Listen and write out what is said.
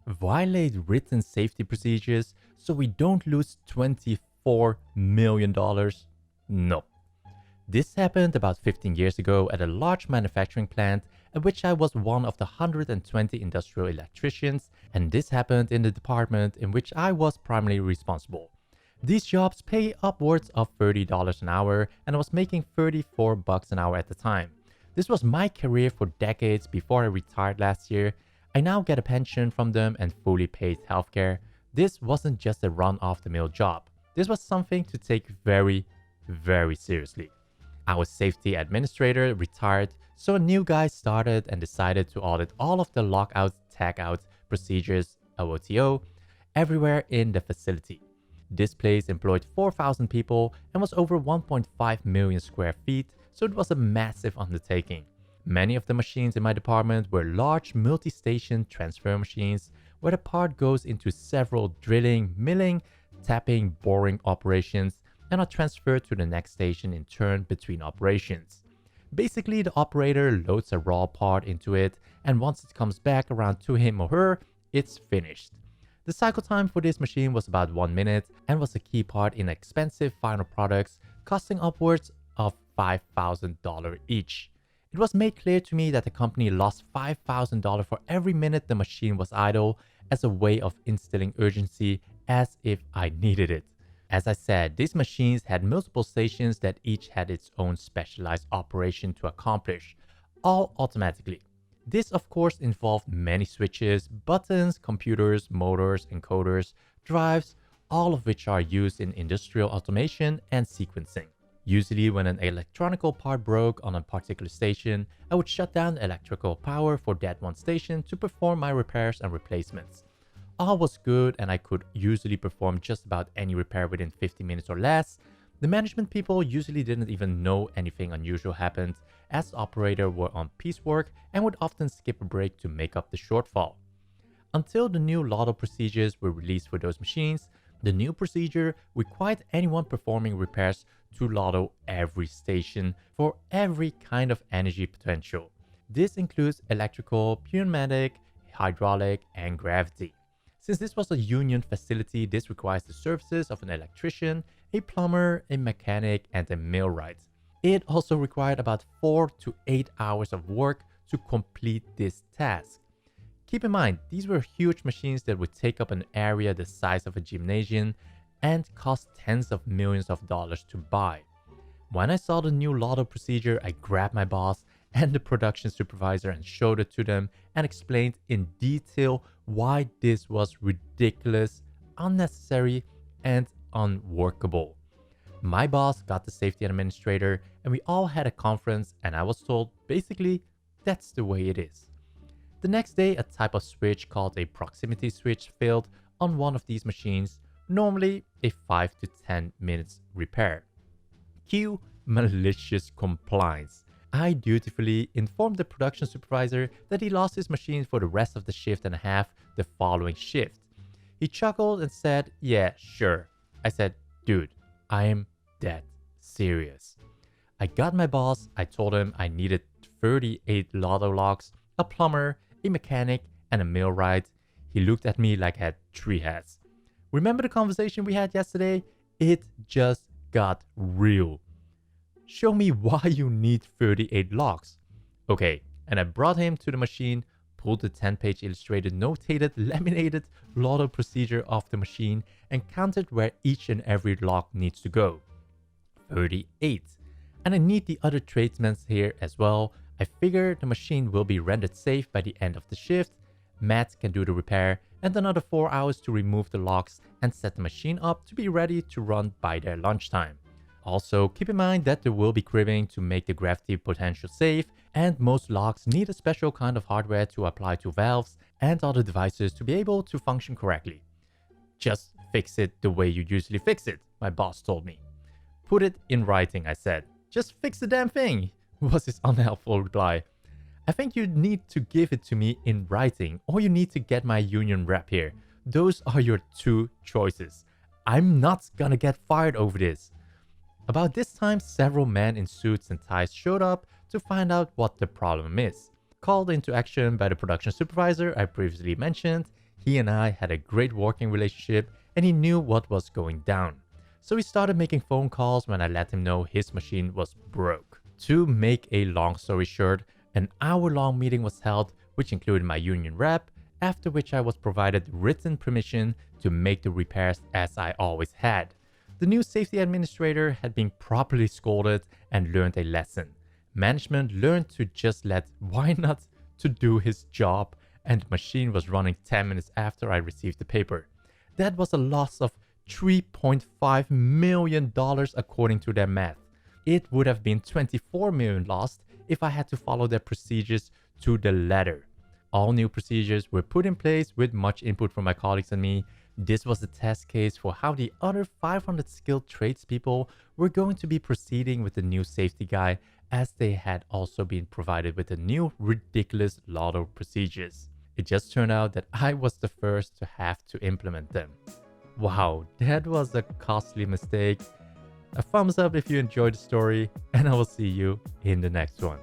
Violate written safety procedures so we don't lose $24 million? No. This happened about 15 years ago at a large manufacturing plant at which I was one of the 120 industrial electricians, and this happened in the department in which I was primarily responsible. These jobs pay upwards of $30 an hour, and I was making $34 an hour at the time. This was my career for decades before I retired last year. I now get a pension from them and fully paid healthcare. This wasn't just a run-of-the-mill job. This was something to take very, very seriously. Our safety administrator retired, so a new guy started and decided to audit all of the lockout tagout procedures, LOTO, everywhere in the facility. This place employed 4,000 people and was over 1.5 million square feet, so it was a massive undertaking. Many of the machines in my department were large multi-station transfer machines where the part goes into several drilling, milling, tapping, boring operations and are transferred to the next station in turn between operations. Basically, the operator loads a raw part into it, and once it comes back around to him or her, it's finished. The cycle time for this machine was about 1 minute and was a key part in expensive final products costing upwards of $5,000 each. It was made clear to me that the company lost $5,000 for every minute the machine was idle as a way of instilling urgency as if I needed it. As I said, these machines had multiple stations that each had its own specialized operation to accomplish, all automatically. This of course involved many switches, buttons, computers, motors, encoders, drives, all of which are used in industrial automation and sequencing. Usually when an electronical part broke on a particular station, I would shut down electrical power for that one station to perform my repairs and replacements. All was good and I could usually perform just about any repair within 50 minutes or less. The management people usually didn't even know anything unusual happened as the operator were on piecework and would often skip a break to make up the shortfall. Until the new lotto procedures were released for those machines, the new procedure required anyone performing repairs to lotto every station for every kind of energy potential. This includes electrical, pneumatic, hydraulic, and gravity. Since this was a union facility, this requires the services of an electrician, a plumber, a mechanic, and a millwright. It also required about 4 to 8 hours of work to complete this task. Keep in mind, these were huge machines that would take up an area the size of a gymnasium and cost tens of millions of dollars to buy. When I saw the new lotto procedure, I grabbed my boss and the production supervisor and showed it to them and explained in detail why this was ridiculous, unnecessary, and unworkable. My boss got the safety administrator and we all had a conference and I was told basically that's the way it is. The next day, a type of switch called a proximity switch failed on one of these machines, normally a 5 to 10 minutes repair. Cue malicious compliance. I dutifully informed the production supervisor that he lost his machine for the rest of the shift and a half the following shift. He chuckled and said, "Yeah, sure." I said, "Dude, I am dead serious." I got my boss, I told him I needed 38 lotto locks, a plumber, a mechanic, and a millwright. He looked at me like I had 3 heads. Remember the conversation we had yesterday? It just got real. Show me why you need 38 locks. Okay, and I brought him to the machine, pulled the 10-page illustrated, notated, laminated lotto procedure off the machine, and counted where each and every lock needs to go. 38. And I need the other tradesmen here as well. I figure the machine will be rendered safe by the end of the shift. Matt can do the repair and another 4 hours to remove the locks and set the machine up to be ready to run by their lunchtime. Also, keep in mind that there will be cribbing to make the gravity potential safe, and most locks need a special kind of hardware to apply to valves and other devices to be able to function correctly. Just fix it the way you usually fix it, my boss told me. Put it in writing, I said. Just fix the damn thing, was his unhelpful reply. I think you need to give it to me in writing, or you need to get my union rep here. Those are your 2 choices. I'm not gonna get fired over this. About this time, several men in suits and ties showed up to find out what the problem is. Called into action by the production supervisor I previously mentioned, He and I had a great working relationship and he knew what was going down. So he started making phone calls when I let him know his machine was broke. To make a long story short, an hour-long meeting was held, which included my union rep, after which I was provided written permission to make the repairs as I always had. The new safety administrator had been properly scolded and learned a lesson. Management learned to just let why not to do his job, and the machine was running 10 minutes after I received the paper. That was a loss of $3.5 million according to their math. It would have been $24 million lost if I had to follow their procedures to the letter. All new procedures were put in place with much input from my colleagues and me. This was the test case for how the other 500 skilled tradespeople were going to be proceeding with the new safety guy, as they had also been provided with the new ridiculous lotto procedures. It just turned out that I was the first to have to implement them. Wow, that was a costly mistake. A thumbs up if you enjoyed the story, and I will see you in the next one.